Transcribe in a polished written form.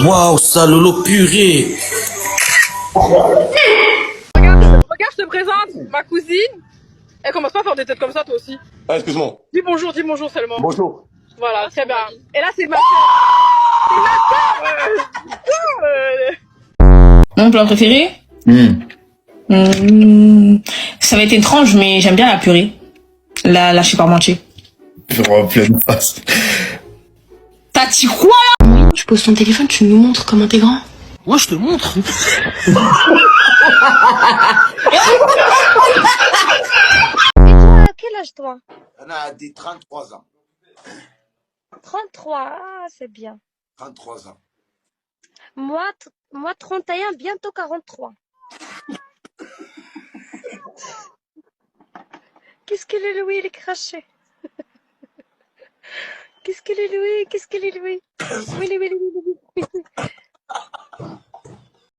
Waouh, ça, Lolo, purée. Regarde, je te présente ma cousine. Elle commence pas à faire des têtes comme ça, toi aussi. Ah, excuse-moi. Dis bonjour seulement. Bonjour. Voilà, très bien. Et là, c'est ma soeur. C'est ma soeur. Mon plat préféré ça va être étrange, mais j'aime bien la purée. La je sais pas mentir. Je vois pleine face. T'as dit quoi là? Oui, tu poses ton téléphone, tu nous montres comment t'es grand. Moi, je te montre. Et toi, à quel âge toi? On a dit 33 ans. 33, ah, c'est bien. 33 ans. Moi 31, bientôt 43. Qu'est-ce qu'il est Louis, il est craché. Qu'est-ce qu'il est Louis, qu'est-ce qu'il est Louis. Willy, Willy,